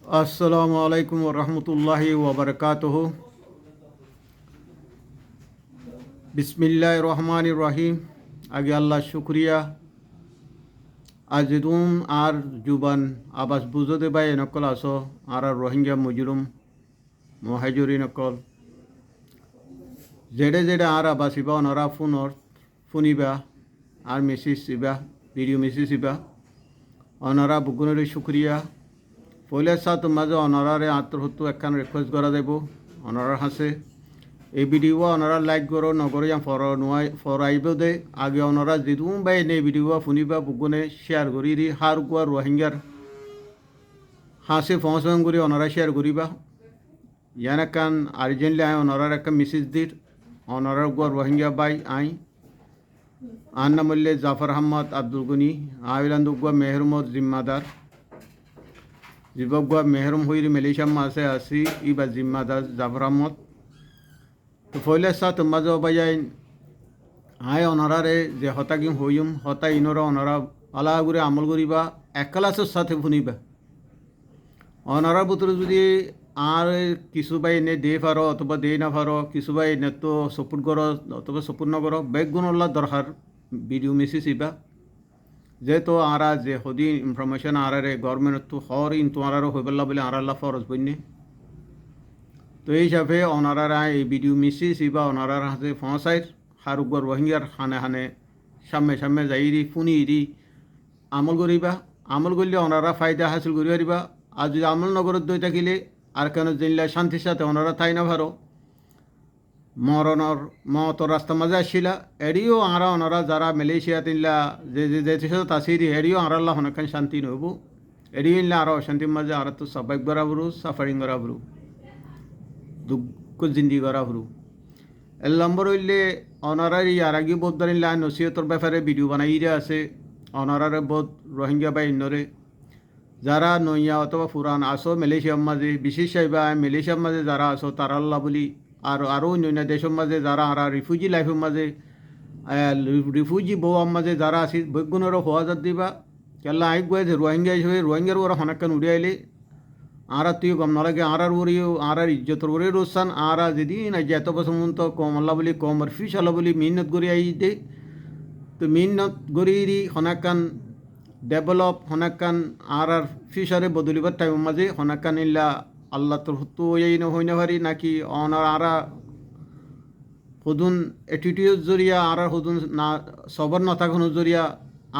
আসসালামু আলাইকুম রহমতুল্লাহি ওবরকাতুহু। বিসমিল্লাহ রহমান রহিম। আগে আল্লাহ শুক্রিয়া। আজিদুম আর জুবান আবাস বুঝতে বাই নকল আসো আর রোহিঙ্গা মুজরুম মহাজুরি নকল জেডে জেডে আর আবাস ইবা অনরা ফোনর ফোনিবা আর মেসেজ ইবা ভিডিও মেসেজ ইবা অনরা বুগুনের শুক্রিয়া। পইলে সাথ মাঝে অনরারে আত্মহত্যু একখান রিকোয়েস্ট করা যাব অনরার হাসে এই ভিডিও অনরা লাইক করো নগরে ফর নোয়াই ফর আইব দে আগে অনরা যেদুম বাই নে ভিডিও ফুনিবা বুগুনে শেয়ার করি দি হার গুয়া রোহিঙ্গার হাসে ফসং করি অনরা শেয়ার করিবা ইয়ান একখান আর্জেন্টলি আই অনরার একটা মেসেজ দির অনরার গুয়া রোহিঙ্গা বাই আই আন নামল্লে জাফর আহমদ আব্দুল গনি আইলান্দ গুয়া মেহরমদ জিম্মাদার জীবক গুয়া মেহরম হইরি মেলেশিয়া মাসে আসি ইবা জিম্মাদার জাফর আহমদ তো ফলে সাথ মাঝে বাজাই আই অনারারে যে হতাগিম হইম হতা ইনরা অনারা আলা করে আমল করিবা একলাসের সাথে ফুনিবা অনারা বুতরে যদি আর কিছু বাই এনে দে পারো অথবা দে না পারো কিছু বাই এনে তো সপোর্ট করো অথবা সপোর্ট না করো বেগুন দরকার ভিডিও মেসেজ ইবা যেহেতু আরা যে হদি ইনফরমেশন আরারে গভর্নমেন্ট তো হর ইন তোমারও হইবল্লা বলে আরাল্লা ফরজ বন্যে তো এই হিসাবে অনারারা এই ভিডিও মেসেজ ইবা অনারার হাতে ফসাইর হারুগর রোহিঙ্গার হানে হানে সামনে সামনে যাইরি ফুনিরি আমল করিবা আমল করলে ওনারা ফায়দা হাসিল করি পারিবা আর যদি আমল নগরত দই থাকিলে আর কেন জিনলা শান্তির সাথে ওনারা তাই না ভারো মরণর মতর রাস্তা মাঝে আসছিলা এড়িও আরা ওনারা যারা মালয়েশিয়া তিনলা যে যে দেশে তাসিরি এড়িও আরাল্লাহ অনেকখান শান্তি নইব এড়িও ইনলা আরো অশান্তির মাঝে আর তো সাবাইক বরাবরু সাফারিং বরাবরু দুঃখ জিন্দি বরাবরু এর নম্বর হইলে অনারার ইয়ার আগে বোধ ধরিলা নসিহতর ব্যাপারে ভিডিও বানাইরে আছে অনারারে বোধ রোহিঙ্গা বা ইন্নরে যারা নইয়া অথবা ফুরান আসো মালয়েশিয়ার মাঝে বিশেষ বা মালয়েশিয়ার মাঝে যারা আসো তারা আল্লাহ বলি আর আরও অন্য দেশের মাঝে যারা আর রিফিউজি লাইফের মাঝে রিফিউজি বউয়ার মাঝে যারা আছি বৈগুণেরও হওয়া যাত দিবা কেলা আই গুয়ে যে রোহিঙ্গা হিসেবে রোহিঙ্গার ওরা হনাক্কান উড়িয়াইলে আর তুই গম নালাগে আর ওরিও আর ইজ্জতর ওরে রোসান আর যেদিন আজ এত বছর মন্ত কম আল্লাহ বলি কম আর ফিস আল্লাহ বলি মিহনত করি আই দে তো মিহনত গড়ি হনাক্কান ডেভেলপ হনাক্কান আর ফিউচারে বদলিবার টাইমের মাঝে হনাক্কান ইল্লা আল্লাহ তোর হতো এই হই না পারি নাকি অনার আরা হুদুন অ্যাটিটিউড জরিয়া আর হুদুন না সবর নথাকুন জরিয়া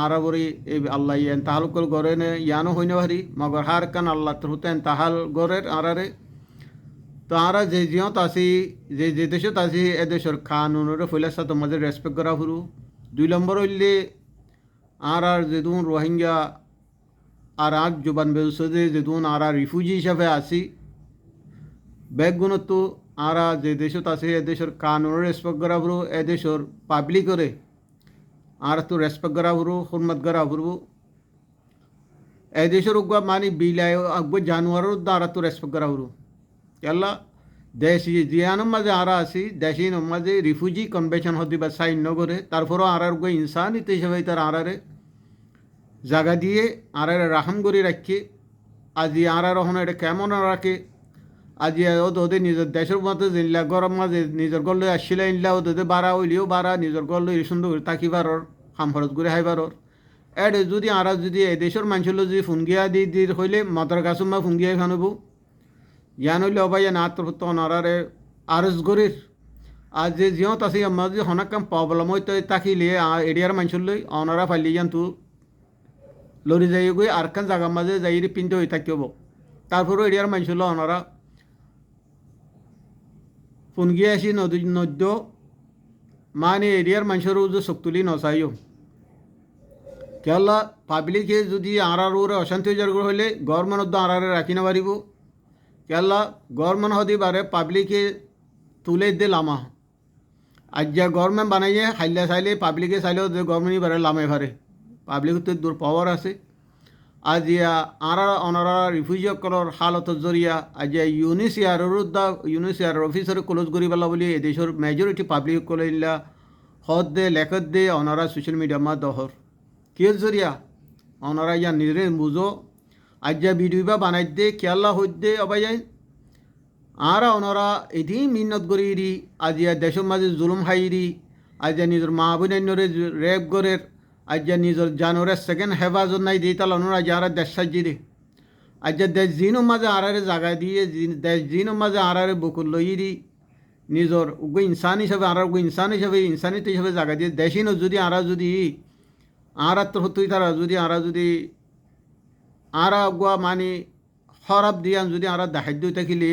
আর বরি এই আল্লাহ ইয়ান তাহাল কল গড়ে নে ইয়ানো হই না পারি মগর হার কান আল্লাহ তোর হতেন তাহাল গড়ের আরারে তো আর যে জিয়ত আসি যে যে দেশত আসি এ দেশের কানুনের ফইলার সাথে মাঝে রেসপেক্ট করা ফুরু 2 নম্বর হইলে আর যেদুন রোহিঙ্গা আর আগ জবান বেউসদে যেদুন আর রিফিউজি হিসাবে আসি ব্যাগগুণত আর যে দেশত আছে এ দেশের কানুনের রেসপেক্ট করা ফুরু এ দেশের পাবলিকরে আর তো রেসপেক্ট করা ফুরু হুরমত করা ফুরু এ দেশের উগ্বা মানে বিলায় আগব জানুয়ারের দ্বারা তো রেসপেক্ট করা ফুরু কেলা দেশি জিয়ানোর মাঝে আর আসি দেশি মাঝে রিফিউজি কনভেনশন হতে বা সাইন নগরে তারপরও আর উগ্বা ইনসানিত হিসাবে তার আরারে জায়গা দিয়ে আর রাহাম করে রাখি আজি আর হন এটা কেমন রাখে আজি ওদের নিজের দেশের মধ্যে জিনলা গরম মাঝে নিজের গল আসছিল ইনলা ওদের বাড়া হইলেও বাড়া নিজের গল সুন্দর করে তাকিবারর খাম খরচ করে হাইবারর এড যদি আর যদি এই দেশের মানুষের যদি ফুনগিয়া দি হইলে মাতার গাছুমা ফুনগিয়া খানবো ইয়ান হইলে অবাই না আত্মহত্যা অনারারে আরজ গরির আর যে জিয়ত আছে আমার যদি হনাক কাম প্রবলেম হইতে তাকিলে এরিয়ার মানুষের লই অনারা ফাইলি যান তু লরি যাই গই আরখান জায়গার মাঝে যাই পিনতে হয়ে থাকিব তারপরেও এরিয়ার মানুষের অনারা ফোন গিয়ে আসি নদ্য মানে এরিয়ার মানুষেরও যে শক্তুলি নচাইও কেলা পাবলিকে যদি আর ওরে অশান্তি হয়ে হইলে গভর্নমেন্ট আরারে রাখি না পারিব কেলা গভর্নমেন্ট হতে পারে পাবলিকে তুলে দে লামা আজ যা গভর্নমেন্ট বানাইয়ে হাইলে চাইলে পাবলিকে চাইলেও গভর্নমেন্টই পারে লামে পারে পাবলিক তো দূর পাওয়ার আছে আজ আর অনারা রিফিউজি সকলের হালতর জরিয়া আজ ইউনিসিয়ার অফিসর ক্লোজ করি পেলা বলি এদেশের মেজরিটি পাবলিক সকলে ইলা হদ দে লেখত দে অনারা সোশ্যাল মিডিয়া মা দহর কিয় জরিয়া অনারা নিজে বুঝো আজ যা ভিডিও বা বানাই দে খেয়াল্লা হইতে অবাই যায় আরা ওনারা এটি মিন্নত করি আজ দেশের মাঝে জুলুম হাইরি আজ নিজের মা বোনের রেপ গরের আজ নিজের জানোরের সেকেন্ড হেফাজত নাই দিয়ে তাহলে ওনারা যারা দেশ সাজি দে আজ দেশ জিনো মাঝে আড়ারে জায়গা দিয়ে দেশ জিনো মাঝে আড়ারে বকুল লইরি নিজের উগ্র ইনসান হিসাবে আর উগ্র ইনসান হিসাবে ইনসানিত হিসাবে জায়গা দিয়ে দেশিনও যদি আরা যদি আরা তো হতোই তারা যদি আরা যদি আরা গুয়া মানে হরাব দিয়ান যদি আরা দাহাদ্য থাকিলে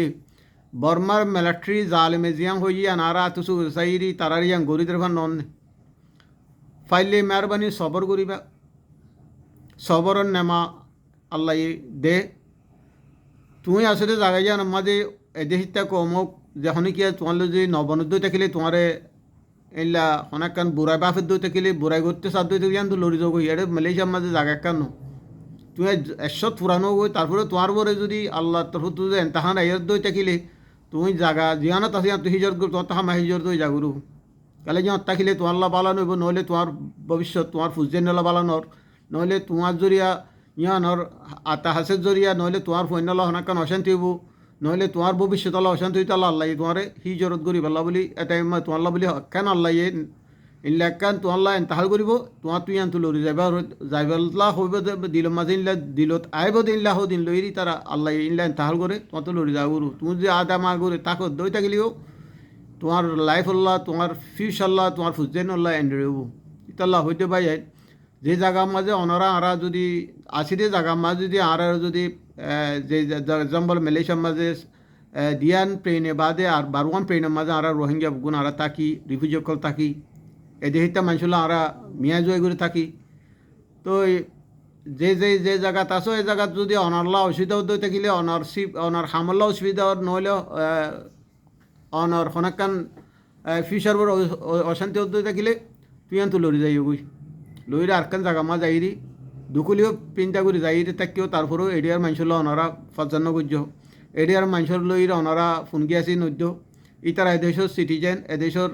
বর্মার মিলিটারি জালেমে জিয়াং হইয়ান আরা তুসু সাইরি তারার ইয়াং গরিদের ভান নন ফাইলে মেহরবানি সবর করিবা সবরন নেমা আল্লাহ দে তুই আসলে জায়গায় যান মাঝে এদেশিতা কমক যখন কি তোমার যদি নবনদ্য থাকিলে তোমারে এলা অনেক কান বুড়াই বাফের দই থাকিলে বুড়াই করতে সাধ্য থেকে তো লড়ি যাবো এটা মালয়েশিয়ার মাঝে জায়গা কেন তুমি এসত পুরানো গই তারপরে তোমার পরে যদি আল্লাহ তরফ তুই তাহান এর দই থাকিলে তুমি জাগা জিয়ানত আছে তুই হিজর করো তোমার তাহা হিজর দই জাগুরু কালে যেমন থাকিলে তোমার লা বালানো হইব নহলে তোমার ভবিষ্যৎ তোমার ফুজেন নলা বালানোর নহলে তোমার জরিয়া ইয়ানোর আতা হাসের জরিয়া নহলে তোমার ফৈন্যলা হনাকান অশান্তি হইব নহলে তোমার ভবিষ্যৎ আল্লাহ অশান্তি হইতে আল্লাহ তোমার হিজরত করিব আল্লাহ বলি এটাই তোমার বলি কেন আল্লাহ ইল্লা কান তোমার এন্তাহাল করিব তোমার তুই আনতু লরি যাইবাল্লাহ হইব দিল মাঝে ইল্লা দিলত আইব দিল্লাহ দিন লইরি তারা আল্লাহ ইল্লা এন্তাহাল করে তোমার তো লরি যাবো তুমি যদি আদা মা করে তাকে দই থাকিলেও তোমার লাইফ আল্লাহ তোমার ফিউচার আল্লাহ তোমার ফুজেন আল্লাহ এন্ড রইব ইতাল্লাহ হইতে পাই যে জায়গার মাঝে অনরা আরা যদি আসিরে জায়গার মাঝে যদি আরা যদি যে জম্বল মালয়েশিয়ার মাঝে দিয়ান প্লেনে বাদে আর বারওয়ান প্লেনের মাঝে আরা রোহিঙ্গা গুণ আরা থাকি রিফিউজি কল থাকি এদেহিতা মানুষগুলো আরা মিয়া জয় করে থাকি তো যে যে যে জায়গাত আছো এই জায়গাত যদি অনারলা অসুবিধা হতে থাকিলে অনারশিপ অনার হামল্লা অসুবিধা নহলে অনার হনাকান ফিউচার বড় অশান্তি হতে থাকিলে তুই আনতো লড়ি যাই গই লইরে আরকান জায়গা মা যাইরি দুকুলিও পিন্তা করে যাইরে তাকেও তারপরেও এডিয়ার মানুষগুলো অনারা ফজান্ন গুজ্জ এডিয়ার মানুষের লইরে অনারা ফোন গিয়াছি নদ্য ইতারা এদেশের সিটিজেন এদেশের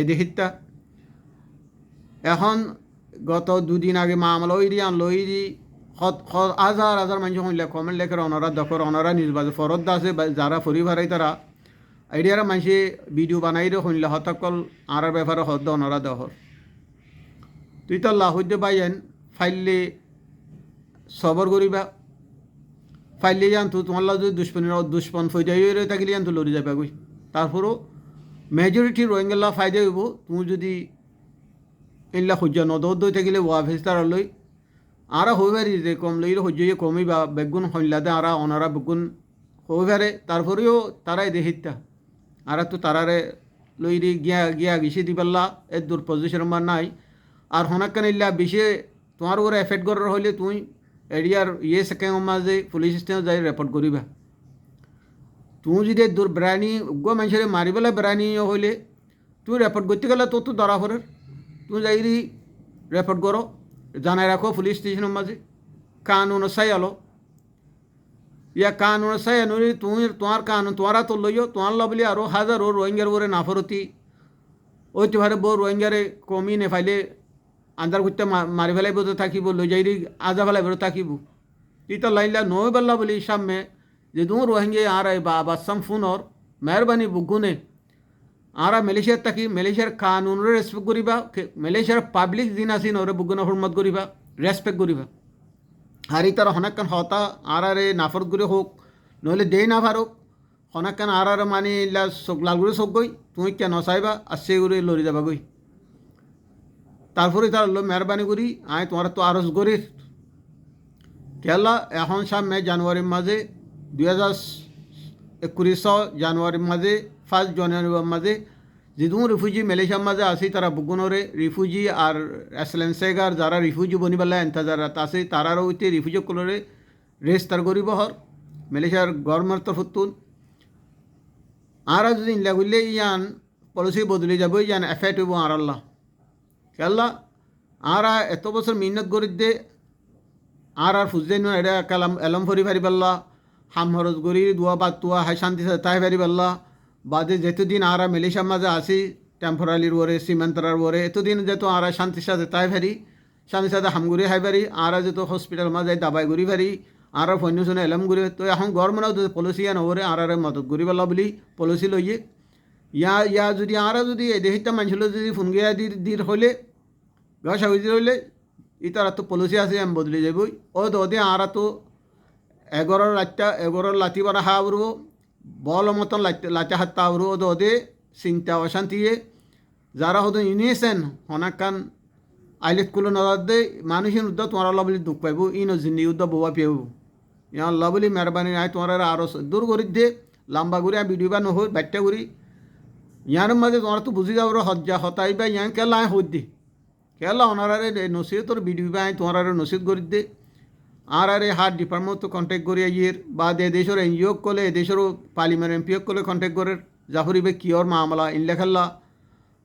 এদেহিতা এখন গত দুদিন আগে মামলা ওইরি আনলো ওইরি হাজার হাজার মানুষ হইলে কমেন্ট লেখের অনারা দখর অনারা নির্বাচন ফরত আছে যারা ফরি ভাড়াই তারা এডিয়ার মানুষে ভিডিও বানাইরে শুনলে হতকল আর ব্যাপারে হদ্দ অনারা দহর তুই তো আল্লাহ হইতে পাইয়েন ফাইলে সবর করিবা ফাইলে জানতো তোমার যদি দুষ্পন ফৈদাইরে থাকিলে জানতো লড়ি যাবে গই তারপরও মেজরিটি রোহিঙ্গা ফায়দা হইব তুমি যদি এইলা সূর্য নদত দই থাকিলে ওয়া ফেস্তার লই আরা হয়ে পারি যে কম লইলে সূর্য কমিবা বেগুন হইলাদে আরা অনারা বেগুন হয়ে পারে তারপরেও তারাই দেহিতা আরা তো তারারে লইরি গিয়া গিয়া গিসি দিবাল্লা এর দূর পজিশন আমার নাই আর হনাকান ইল্লা বেশি তোমার উপরে এফেক্ট করার হইলে তুমি এরিয়ার সেকেন্ড মাঝে পুলিশ স্টেশন যাই রেপোর্ট করিবা তুমি যদি দূর বেড়ানি উগ্র মানুষের মারিবেলা বেড়ানি হইলে তুমি রেপোর্ট করতে গেলে তো ধরা পড়ে তুমি যাইরি রেপোর্ট করো জানাই রাখো পুলিশ স্টেশনের মাঝে কানুন চাই আলো ইয়া কানুন চাই আনুরি তুমি তোমার কানুন তোমারা তো লইও তোমার বলি আরও হাজারো রোহিঙ্গার ওরে নাফরতি ওইতে ভারে বউ রোহিঙ্গারে কমি নেফাইলে আন্দার করতে মারি ফেলাইব তো থাকিব লই যাইরি আজা ফেলাইব থাকিব ইতা লাইলা নয় বেলা বলি সামনে যে তুমি রোহিঙ্গে আর বা বাসাম ফোনর মেহরবানি বুগুনে আরা মালয়েশিয়ার থাকি মালয়েশিয়ার কানুনরে রেসপেক্ট করিবা মালয়েশিয়ার পাবলিক দিন আসি নরে বুগুনে হরমত করিবা রেসপেক্ট করিবা আর ইতার হনাকান হতা আরে নাফর করে হোক নহলে দেই না ফারুক হনাকান আর মানে ইলা চোখ লাল করে চোখ গই তুমি কেন চাইবা আসছে করে লড়ি যাবা গই তারপরে তার মেহরবানি করি আয় তোমার তো আরজ করি কেলা এখন সামনে জানুয়ারির মাঝে 2021 জানুয়ারির মাঝে 1 জানুয়ারির মাঝে যেদুম রিফিউজি মালয়েশিয়ার মাঝে আসি তারা বুগুনরে রিফিউজি আর অ্যাসলেন্সেগার যারা রিফিউজি বনিবেলা এনতা যারা আছে তারারও ওইতে রিফিউজি কলরে রেজিস্টার করিব হর মালয়েশিয়ার গভর্নমেন্ট তরফতুন আর যদি ইনলা করলে ইয়ান পলিসি বদলে যাব ইয়ান এফেক্ট হইব আর আল্লাহ কেলা আর এত বছর মিহনত করি দে আর ফুজেন এটা কালাম এলম ফরি ফারিবাল্লা হাম হরজ গরি দুয়া বাদ তুয়া হাই শান্তি তাই ফারিবাল্লা বাদে যেতদিন আর মালয়েশিয়ার মাঝে আসি টেম্পোরারির ওরে সীমান্তরার ওরে এতদিন যেহেতু আর শান্তির সাথে তাই ফারি শান্তির সাথে হামগুড়ি হাই পারি আর যেহেতু হসপিটাল মাঝে দাবাই ঘুরি পারি আর ফন্য শুনে এলাম ঘুরে তো এখন গভর্নমেন্টও পলিসি আন ওরে আর মদত করি পেলা বলি পলিসি লইয়ে ইয়া যদি আর যদি এদেশটা মানুষ যদি ফোন গিয়া দির হলে গাছ হইতে হইলে ইতার তো পলিসি আছে আমি বদলে যাবই ও দে আর তো 11 লাঠি বারা হা উড়ব বল মতন লাচা হাত্তা উড়ব ও দে চিন্তা অশান্তিয়ে যারা হতো ইউনিয়েছেন হনাকান আইলেট কুলো নজর দে মানুষের উদ্দ তোমার আল্লাহ বলি দুঃখ পাইব ইন জিন্দি উদ্দ বোয়া পেব ইয়া আল্লাহ বলি মেহরবানি আয় তোমার আরো দূর করি দে লম্বা ঘুরে ভিডিও বা নহই বাচ্চা ঘুরি ইয়ার মাঝে তোমার তো বুঝি যাবো হজ্জা হতাই বা ইয়াং কেলা আয় হই দে কেলা ওনারে নসিহতর ভিডিও বা আয় তোমার নসিহত করি দে আর হার ডিপার্টমেন্ট তো কন্ট্যাক্ট করি আইয়ের বা দেশের এনজিও কলে দেশেরও পার্লিমেন্ট এমপি কলে কন্ট্যাক্ট করে জাফরিবে কিয়র মামলা ইন লেখাল্লা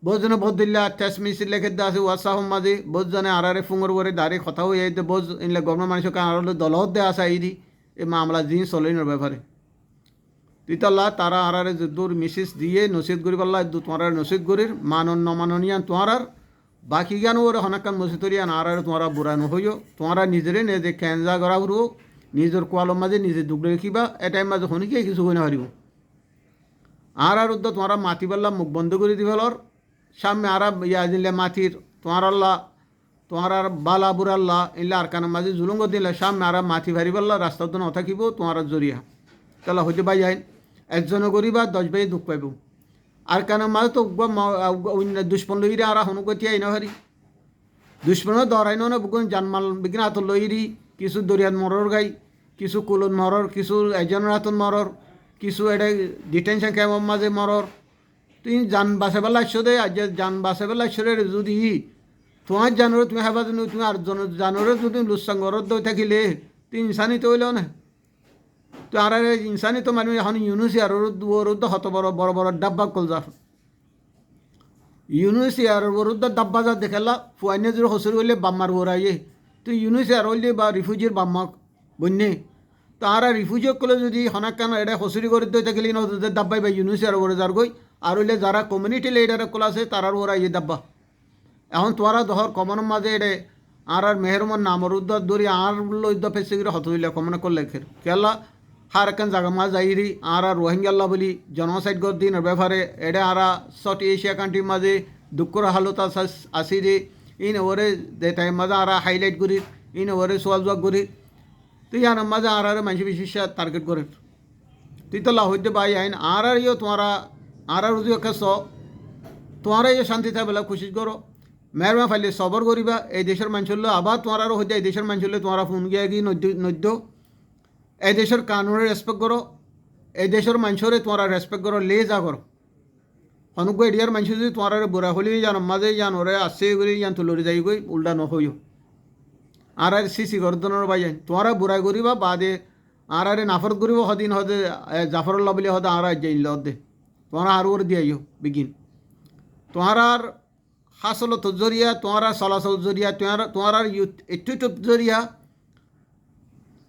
বোঝনে বোধ দিল্লা টেস্ট মিছিল লেখে দা আছে ওয়াসাহ মাঝে বোঝ জানে আর ফুঙর করে দাঁড়ে কথা হয়ে যাইতে বোঝ ইনলে গভর্নমেন্ট মানুষকে আর দলত দেয়া আছে আইদি এই মামলা জিনিস চলেনোর ব্যাপারে তুইতাল্লা তারা আর দূর মিসেস দিয়ে নসিহত করি পাল্লা তোমার নসিহত করির নমাননিয়ান তোমার বাকি জ্ঞান ওরে হনাকান মসিতরিয়ান আর তোমার বুড়া নহইও তোমারা নিজেরে নিজে ক্যানজা করা উড়ব নিজের কোয়ালোর মাঝে নিজে দুগড়ে রাখিবা এটাই মাঝে হনিকে কিছু হই না হারিব আর উদ্দ তোমার মাতি পাল্লা মুখ বন্ধ করে দিবেলর সামনে আর ইয়া দিলে মাটির তোমার আল্লাহ তোমার আর বালা বুড়াল্লা ইল্লা আর কানের মাঝে জুলুঙ্গ দিলে সামনে আর মাটি ভারি পাল্লা রাস্তা তো নথাকিব তোমার জরিয়া তাহলে হইতে পাই যায় একজনে করিবা 10 ভাই দুঃখ পাইব আর কানের মাঝে তো দুষ্পন লইরে আর হনুকতি আইন হারি দুষ্পনও দরাইন না বুকুন জানমাল বিঘ্ন হাত লইরি কিছু দরিয়াত মরর গাই কিছু কুলন মরর কিছু এজনের হাতত মরর কিছু এটা ডিটেনশন ক্যাম্পের মাঝে মরর তুই যান বাসে বেলা আসছো দে আজ যান বাসে বেলা আসছো রে যদি তোমার জানোরে তুমি হাবা তুমি আর জানোরে যদি লুসাঙ্গরত দই থাকিলে তুই ইনসানি তো হইলেও না তো আর ইনসানি তো মানে এখন ইউনিসিয়ার বিরুদ্ধে হত বড় বড় বড় ডাব্বা কল যার ইউনিসিয়ার বিরুদ্ধে ডাব্বা যা দেখালা ফুয়াইনে যদি হসুর হইলে বাম্মার ওরাইয়ে তুই ইউনিসিয়ার হইলে বা রিফিউজির বাম্মা বন্যে তো আর রিফিউজি কলে যদি হনাকান এটা হসুরি করে দই থাকিলে ডাব্বাই বা ইউনিসিয়ার ওরে যার গই আর হইলে যারা কমিউনিটি লিডার কল আছে তারার ওরাইয়ে ডাব্বা এখন তোরা দহর কমনের মাঝে এডে আর মেহরমান নামর উদ্দ দরি আর উদ্দ ফেসে গিয়ে হত হইলে কমনে করলে কেলা হার এখান জায়গা মাছ যাইরি আর রোহিঙ্গাল্লা বলি জনসাইড গর দিনের ব্যাপারে এটা আর সাউথ এশিয়া কান্ট্রির মাঝে দুঃখর হালত আসি রে ইন ওরে দে টাইম মাঝে আর হাইলাইট করি ইন ওরে সোয়াল জোয়াক করি তুই আর মাঝে আর মানুষ বিশেষ টার্গেট করে তুই তো হইতে পাই আইন আর ইয়ে তোমারা আর যদি স তোমারা ইয়ে শান্তি থাকবে খুশি করো মেহরমা ফাইলে সবর করিবা এই দেশের মানুষ হলে আবার তোমার হইতে এই দেশের মানুষ হলে তোমার ফোন গিয়ে গিয়ে নদ্য এই দেশের কানুনের রেসপেক্ট করো এই দেশের মানুষরে তোমার রেসপেক্ট করো লে যা করো অনুগ্রহ এরিয়ার মানুষ যদি তোমার বুড়া হলি জান মাঝে জান ওরে আসে করি জান তুলরি যাই গই উল্টা নহইও আর সিসি গর্দনের বাই যান তোমার বুড়া করিবা বাদে আর নাফরত করিব সদিন হদে জাফরুল্লাহ বলে হদে আর যাইল হদে তোমার আর ওর দিয়াইও বিগিন তোমার আর হাসলত জরিয়া তোমার চলাচল জরিয়া তোমার একটু জরিয়া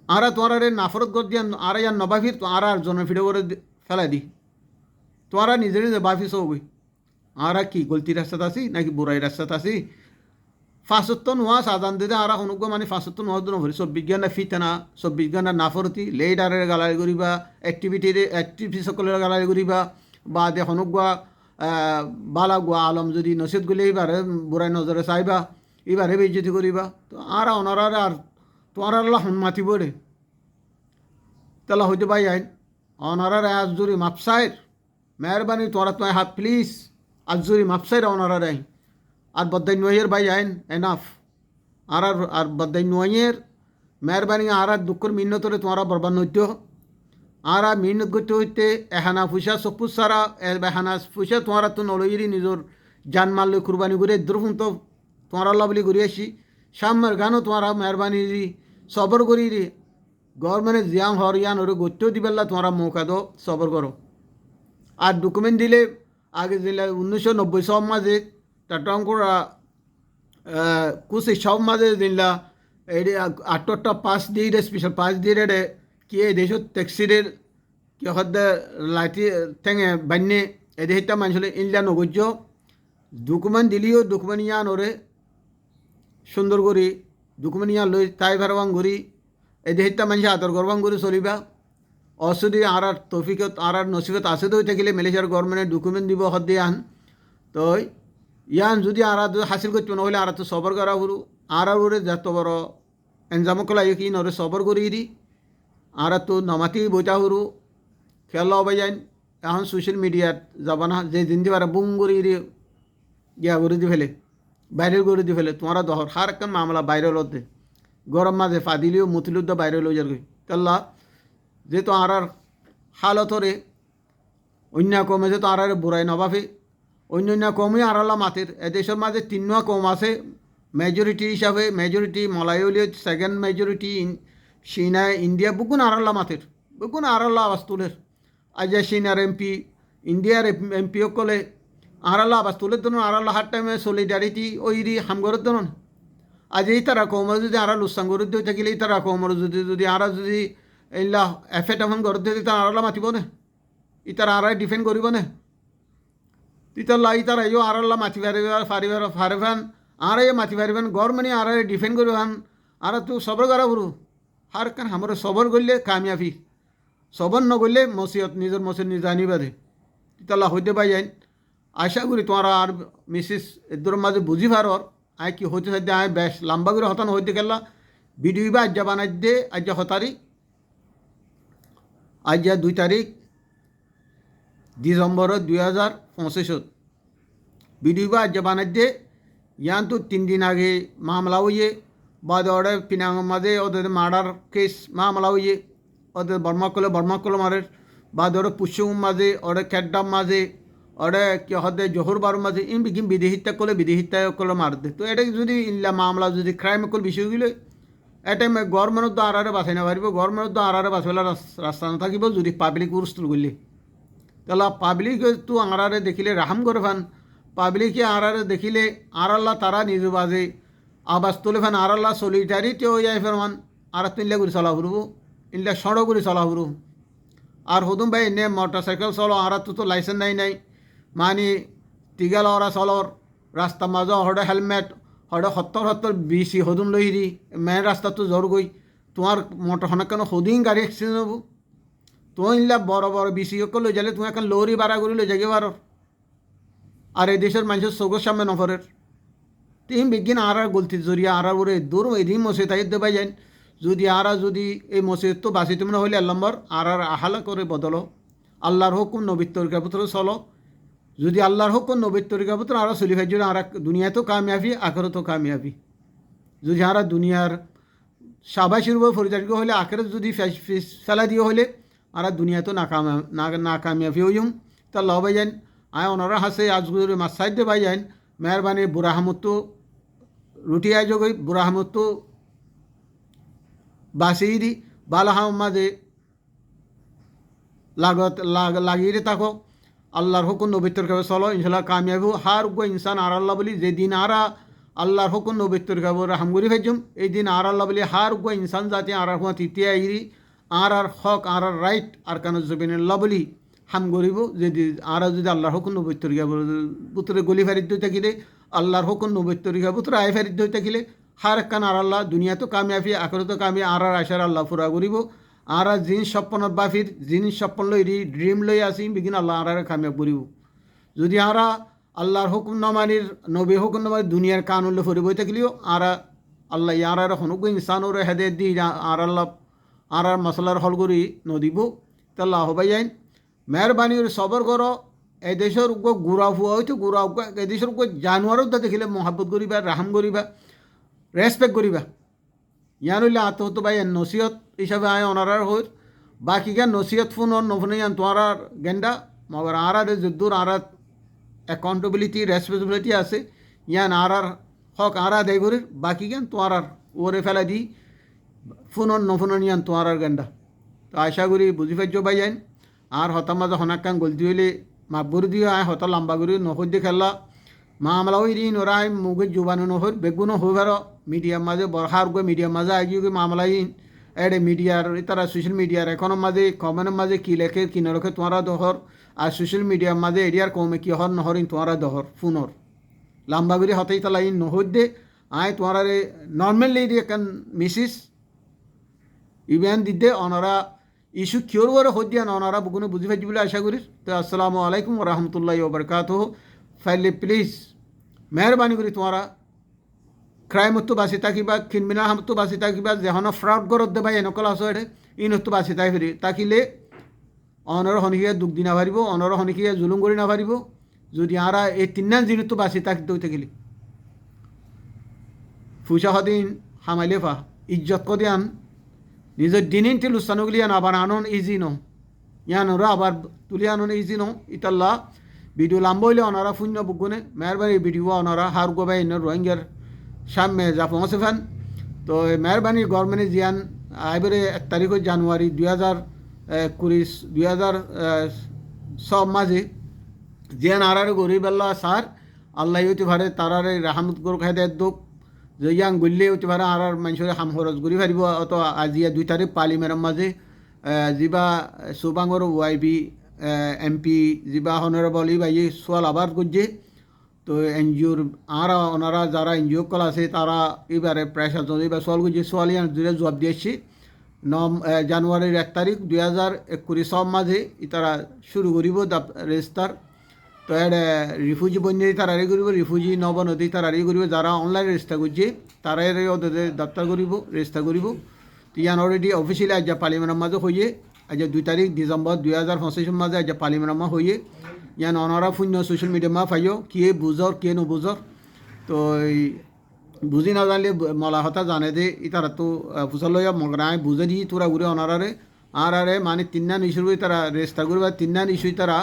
আর তোমার নাফরত গর দিয়া আর ইয়ার নবাফির আর জনের ফিরে করে ফেলাই দি তোমার নিজে নিজে বাফি সবই আর কি গলতি রাস্তাত আছি নাকি বুড়াই রাস্তাত আছি ফাঁসত্ব নোয়া সাধারণ দিতে আর অনুগ্রহ মানে ফাঁসত্ব নোয়া নভরি 24 ঘন্টা ফিতে না 24 ঘন্টা নাফরতি লেডারের গালালি করিবা অ্যাক্টিভিটি সকলের গালালি করিবা বা দে অনুগ্রহ বালা গুয়া আলম যদি নসিদ গলে এইবারে বুড়াই নজরে চাইবা এইবারে বেজ্জতি করিবা তো আর ওনারা আর তোমার আল্লাহ হন মাতিব রে তাহলে হইতে পাই আইন ওনারা আজ জুরি মাপসাইর মেহরবানি তোরা তো হাত প্লিজ আজ জুরি মাপসাইর ওনারা আইন আর বদাই নোয়ের ভাই আইন এনাফ আর বদাই নোয়ের মেহরবানি আর দুঃখর মিন্নতরে তোমরা বরবাদ নৈত্য আর মিন্নত করতে হইতে এহানা পয়সা চকুর সারা এহানা পয়সা তোমার তো নলইরি নিজের জান মারলে কুরবানি করে দ্রুফুন তো তোমার আল্লাহ বলি ঘুরে আসি সামনের গানও তোমার মেহরবানি সবর করি রে গভর্নমেন্টের জিয়ান হরিয়ান ওরে গত্যেও দিবেলা তোমরা মৌকা দো সবর করো আর ডকুমেন্ট দিলে আগে দিলে 1990 সব মাঝে টাটাঙ্কুরা কুসি সব মাঝে দিলা এই 8টা পাস দিয়ে স্পেশাল পাস দিয়ে কি এই দেশ ট্যাক্সির কি হদ্দে লাইটি ঠেঙে বান্যে এদেশটা মানুষ ইনলা নগর্য ডকুমেন্ট দিলিও ডকুমেন্ট ইয়ান ওরে সুন্দর করি ডকুমেন্ট ইয়ান লই তাই ভারবাং করি এই দেশটা মানুষ আদর গর্বাং করে চলিবা অসুদি আর তৌফিকত আর নসিবত আছে তো থাকিলে মালয়েশিয়ার গভর্নমেন্টের ডকুমেন্ট দিব হদ দিয়ে আন তো ইয়ান যদি আর হাসিল করতে নহলে আর তো সবর করা হরু আর ওরে যত বড় এনজাম কলা কি নরে সবর করি দি আর তো নমাতি বইটা হরু খেলা হবাই যাইন এখন সোশ্যাল মিডিয়াত যাবা না যে দিন দিবার বুম করে ইয়া করে দি ফেলে ভাইরাল করে দি ফেলে তোমারা দহর হার একখান মামলা ভাইরাল হতে গরম মাঝে ফাদিলিও মুতিলুদ্দ ভাইরাল হয়ে যাবে তাল্লা যেহেতু আর হালতরে অন্য কমে যেহেতু আর বুড়াই নবাফে অন্য কমই আরালা মাতের এদেশের মাঝে তিনটা কম আছে মেজরিটি হিসাবে মেজরিটি মলায়লীয় সেকেন্ড মেজরিটি চীনা ইন্ডিয়া বুকুন আরাল্লা মাতের বুকুন আরাল্লা আবাস তুলের আজ চীনার এমপি ইন্ডিয়ার এমপি সকলে আরাল্লা আবাস তুলের ধরুন আরাল্লা হার টাইমে সলিডারিটি ওইরি হামগরের ধরুন আজ এই তারা কমর যদি আর লুসাঙ্গর দিয়ে থাকিলে এই তারা কমর যদি আর যদি এইলা এফেট এখন গরত দিয়ে তারা আরাল্লা মাতিব না ই তারা আর ডিফেন্ড করিব না তিতল্লা ই তারা ইও আরাল্লা মাতি ফারিবেন আর মাতি পারিবেন গভর্নমেন্ট আর ডিফেন্ড করিবেন আর তো সবর করা বলু হার কান আমার সবর করলে কামিয়াবি সবর নগরলে মসিয়ত নিজের মসিয়ত নিজে আনিবা দে তিতল্লা হইতে পাই যাইন আশা করি তোমার আর মিসেস এদের মাঝে বুঝি পারর আয় কি হইতে সাথে আয় বেশ লম্বা করে হতান হইতে গেলা ভিডিও বা আজ্জা বানাই দে আজ্জা 6 তারিখ আজ্জা 2 তারিখ ডিসেম্বর 2025 ভিডিও বা আজ্জা বানাই দে ইয়ান তো 3 দিন আগে মামলা হইয়ে बाद ওদের পিনাং মাঝে ওদের মার্ডার কেস মামলা হইয়ে ওদের বর্মাকল মারে बाद ওদের পুষ্যম মাঝে ওদের ক্যাডাম মাঝে ওরে কি হদে জোহর বার মাঝে ইন বিগিন বিদেহিতা করলে মার দে তো এটা যদি ইনলা মামলা যদি ক্রাইম কল বিষয়গুলো এটা গভর্নমেন্ট তো আরারে বাঁচাই না পারিব গভর্নমেন্ট তো আরারে বাঁচাইলে রাস্তা না থাকিব যদি পাবলিক উরস্তুল করলে তাহলে পাবলিক তো আরারে দেখিলে রাহাম করে ফান পাবলিকে আরারে দেখিলে আরাল্লা তারা নিজ বাজে আবাস তুলে ফান আরাল্লা সলিটারিটি হয়ে যায় ফেরমান আর ইনলা করে চলা ফুরব ইনলা সড়ক করে চলা ফুরব আর হদুম ভাই এনে মোটর সাইকেল চলো আর তো লাইসেন্স নাই মানে টিগাল ওরা চলর রাস্তা মাঝে হরে হেলমেট হরে 70 বিসি হদুন লইরি মেন রাস্তা তো জোর গই তোমার মোটর হনা কেন হদিন গাড়ি অ্যাক্সিডেন্ট হবো তো ইনলা বড় বড় বিসি লই যালে তুমি এখন লরি ভাড়া করে লই যাগে পারো আর এই দেশের মানুষের চোখের সামনে নফরের তিন বিজ্ঞান আর গলতির জরিয়া আর ওরে দূর এদিন মসে তাই দেবাই যান যদি আর যদি এই মসজিদ তো বাঁচি তুমি হইলে নম্বর আর আহালা করে বদলো আল্লাহর হুকুম নবীর তরিকাপত্র চলো যদি আল্লাহর হুকুম নবীর তরিকাপত্র আর চলি ভাই যদি আর দুনিয়াতেও কামিয়াবি আখেরতেও কামিয়াবি যদি আর দুনিয়ার সাবাসির উপর পরিচালিত হলে আখেরত যদি ফেলা দিয়ে হলে আর দুনিয়াতেও না কামিয়াবি হইম তা লবাই যান আয় ওনারা হাসে আজগুজরে মাসাইদ দে বাই যান মেহরবানি বুড়া আহমদ রুটি আয়োজক হই বুড়া আহমদ বাসিয়ে দি বালাহা মাঝে লাগিয়ে থাকো আল্লাহর হুকুম নবীর কাবে চলো ইনশাল্লাহ কামিয়াবি হার গো ইনসান আর আল্লাহ বলি যেদিন আর আল্লাহর হুকুম নবীর কাবে হামগুড়ি ভেজুম এই দিন আর আল্লাহ বলি হার গো ইনসান জাতি আর হুয়া তৃতীয় আইরি আর হক আর রাইট আর কান জবিনুল্লাহ বলি হাম গরিব যদি আর যদি আল্লাহর হুকুম নবীর কাবে পুত্রে গলি ফেরিত দই থাকিলে আল্লাহর হুকুম নবীর কাবে পুত্র আয় ফেরিত দই থাকিলে হার কান আর আল্লাহ দুনিয়া তো কামিয়াবি আখেরাতো কামিয়া আর আশার আল্লাহ পুরা করিব আর জিনিস স্বপ্নত বাফির জিনিস স্বপ্ন লই ড্রিম লই আসি বিগিন আল্লাহ আর কামিয়াব করিব যদি আর আল্লাহর হুকুম নমানির নবী হুকুম নমানি দুনিয়ার কানুন ফরিব থাকিলেও আর আল্লাহ ইয়ার আর হনুক ইনসান ওর হেদে দি আর আল্লাহ আর মশলার হল করি নদিব তাল্লাহ হবাই যাইন মেহরবানির সবর করো এই দেশের গুড়া ফুয়া হয়তো গুড়া এই দেশের জানুয়ারও দেখিলে মহাব্বত করিবা রাহাম করিবা রেসপেক্ট করিবা ইয়ান হইলে আত্মহত্য ভাই নসিহত হিসাবে আয় অনারার হই বাকি জ্ঞান নসিহত ফোন নফোনে ইয়ান তোমার গেন্ডা মগর আর যদ্দূর আর অ্যাকাউন্টেবিলিটি রেসপন্সিবিলিটি আছে ইয়ান আর হক আর দেয় করির বাকি জ্ঞান তোমার ওরে ফেলা দি ফোন নফোন ইয়ান তোমার গেন্ডা তো আশা করি বুঝি পাইছ ভাই যাইন আর হতার মাঝে হনাক্কান গলতি হইলে মাপবুর দিয়ে আয় হতা লম্বা করি নহর দিয়ে খেললা মামলা ওই ঋণ ওরা মুখে জোবানো নহর বেগুনও হয়ে বেরো মিডিয়ার মাঝে বরহার গো মিডিয়ার মাঝে আগিয়ে মামলা ইন এডে মিডিয়ার তারা সোশ্যাল মিডিয়ার এখনের মাঝে কমেন্টের মাঝে কী লেখে কী নরখে তোমারা দহর আর সোশ্যাল মিডিয়ার মাঝে এরিয়ার কমে কী হর নহর ইন তোমারা দহর ফোনর লম্বা করে হতেই তালা ইন নহর দে আয় তোমার নর্মালি এখান মিসিস ইভেন দিতে ওনারা ইস্যু কিওর করে হদিয়ান ওনারা বুকুনে বুঝি পাইছি বলে আশা করি। তো আসসালামু আলাইকুম রহমতুল্লাহি ওবরকাতুহু। ফাইলে প্লিজ মেহরবানি করে তোমরা ক্রাইমতো বাঁচি থাকিবা, খিনমিনার হামতো বাঁচি থাকিবা, যেহন ফ্রড গরত দেবা এনেকল আছো এডে ইনতো বাঁচি থাকি তাকিলে অনর হনিকিয়ে দুখ দি নাপারিব, অনর হনিকিয়ে জুলুম কৰি নাপারিব। যদি আরা এই তিননান জিনিসতো বাঁচি থাকতে থাকিলে ফুসা সদিন হামাইলে ফা ইজ্জত কদিয়ান নিজের দিনিন til উস্তানুগুলিয়ান আবার আনন ইজি ন ইয়ানোরা আবার তুলি আনন ইজি ন ইতাল্লা ভিডিও লাম্বইলে ওনারা শূন্য বুকুনে মেহরবানি ভিডিও ওনারা হার গোবাই রোহিঙ্গার সামনে যা পৌঁছে ফেন। তো মেহরবানি গভর্নমেন্ট জিয়ান আইবারে 1 তারিখ জানুয়ারি 2020 মাঝে জিয়ান আরারে গরিব আল্লাহ সার আল্লাহ হইতে পারে তারারে রাহমত গর হেদায়েত দোক যে ইয়াং গল্লে হইতে পারে আর মানুষের হাম খরচ করি পারিব। অত আজিয়া 2 তারিখ পার্লিমেন্টের মাঝে যা সুবাঙ্গর ওয়াইবি এমপি যা হনারেবল ভাই সোয়াল আবার করছে। তো এনজিওর আর ওনারা যারা এনজিও কল আছে তারা এবারে প্রেশার এবার সোয়াল করছে, সোয়ালিয়ান জুড়ে জবাব দিয়েছি। জানুয়ারির 1 তারিখ 2021 মাঝে তারা শুরু করিব রেজিস্টার। তো এটা রিফিউজি বন্যে তারা রে করিব, রিফিউজি নবনদী তারা রে করিব, যারা অনলাইন রেজিস্টার করছে তারাই ওদের দপ্তর করিব রেজিস্টার করিব। তো ইয়ান অলরেডি অফিসিয়ালি আজ পার্লিমেন্টের মাঝে হইয়ে আজ 2 তারিখ ডিসেম্বর 2025 মাঝে আজ পার্লিমেন্টের মা হইয়ে ইয়ান অনারা শূন্য সোশ্যাল মিডিয়া মা পাইও কে বুঝর কে নবুঝর। তো বুঝি না জানলে মলা হতা জানে দে তারা তো ফুসল লইয়া মগরায় বুঝে দি তোরা ঘুরে অনারারে আর আরে মানে 3 ইস্যুর তারা রেজিস্টার করিবা, 3 ইস্যুই তারা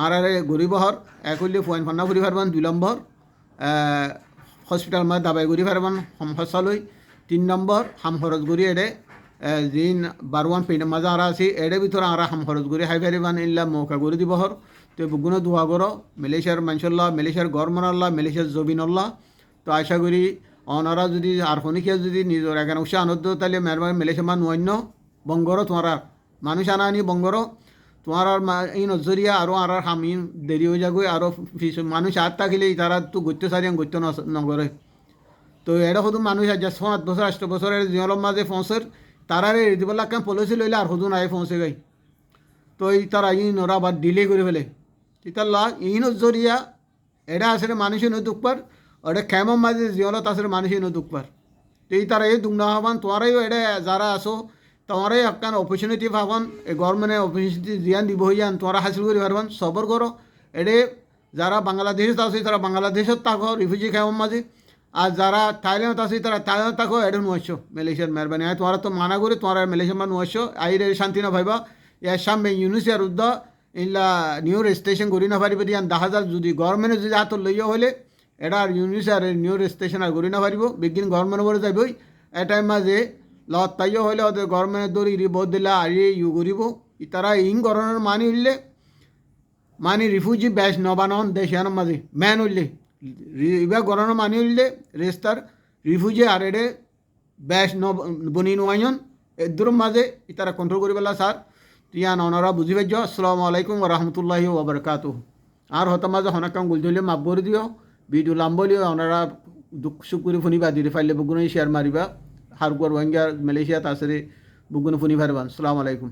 আর আরে গরিব হর এক হইলে পয়েন্ট ফান্না করি পারবান, 2 নম্বর হসপিটাল মা দাবাই করি পারবান হম হসালই, 3 নম্বর হাম খরচ করি এডে যিন বারওয়ান পেনের মাঝে আরা আছে এডে ভিতরে আরা হাম খরচ করি হাই পারিবান ইল্লা মৌকা করে দিব হর। তো বুগুনে দোয়া করো মালয়েশিয়ার মানসল্লাহ, মালয়েশিয়ার গভর্নমেন্ট, মালয়েশিয়ার জবিনল্লাহ। তো আশা করি ওনারা যদি আর খনিকিয়া যদি নিজের এখানে উৎসাহ আনন্দ তাহলে মেহরবানি মালয়েশিয়া মান অন্য বঙ্গর তোমার মানুষ আনা আনি বঙ্গর তোমার এই নজরিয়া আরও আর হামিন দেরি হয়ে যাবে আরও মানুষ আর থাকিলে তারা তো গত্য সারি গত্য নগরে। তো এটা শুধু মানুষ আজ 7 বছর 8 বছরের জিয়লম মাঝে পৌঁছের তারারে দিবলা কেন পলিসি লইলে আর শুধু নাই পৌঁছে গাই। তো এই তারা ওরা আবার ডিলে করে ফেলে তিতাল্লা এই নজরিয়া এটা আসলে মানুষের দুঃখ পার, ওটা খেমম মাঝে জিয়লত আসলে মানুষের দুঃখ পার। তো এই তারা এই দুঃখ না হবান তোমারাইও এটা যারা আসো তোমারাই একখান অপরচুনিটি ভাবান এই গভর্নমেন্টের অপরচুনিটি জিয়ান দিব হইয়ান তোমরা হাসিল করে পারবান সবর করো। এডে যারা বাংলাদেশত আছে তারা বাংলাদেশত থাকো রিফিউজি খেমম মাঝে, আর যারা থাইল্যান্ডত আছে তারা থাইল্যান্ড থাকো এটা নুয়াশো মালয়েশিয়ার মেহরবানি হয় তোমরা তো মানা করে তোমরা মালয়েশিয়া মা নুয়াশো আইরে শান্তি না ভাইবা। ইয়ার সামনে ইউনিসিয়ার উদ্দ ইনলা নিউ রেজিস্ট্রেশন করি না পারিব দিয়ান 10,000 যদি গভর্নমেন্টে যদি হাত লইয়া হলে এটা আর ইউনিসিয়ার নিউ রেজিস্ট্রেশন আর করি না পারিব বিজ্ঞান গভর্নমেন্ট বলে যাবই এ টাইম মাঝে লত তাইও হলে ওদের গভর্নমেন্টের দৌড়ি বহুত দিলা আর ইউ করিব তারা ইং গরনের মানি উঠলে মানি রিফিউজি ব্যাচ নবানন দেশিয়ানোর মাঝে ম্যান উঠলে ইবা গরনের মানি উঠলে রেজিস্টার রিফিউজি আর এডে ব্যাচ বনি নোয়াইন এদুর মাঝে তারা কন্ট্রোল করি পেলা স্যার তিয়ান ওনারা বুঝি পাইছ। আসসালামু আলাইকুম রহমতুল্লাহি ওবরকাতুহু। আর হত মাঝে হনাকাম গুলজলে মাফ করে দিও ভিডিও লাম্বলিও ওনারা দুঃখ সুখ করে ফোনি বাদিরে ফাইলে বুগুনে শেয়ার মারিবা হারগুয়ার রোহিঙ্গা মালয়েশিয়া তাসরে বুগুনে ফোনি পারবান। আসসালামু আলাইকুম।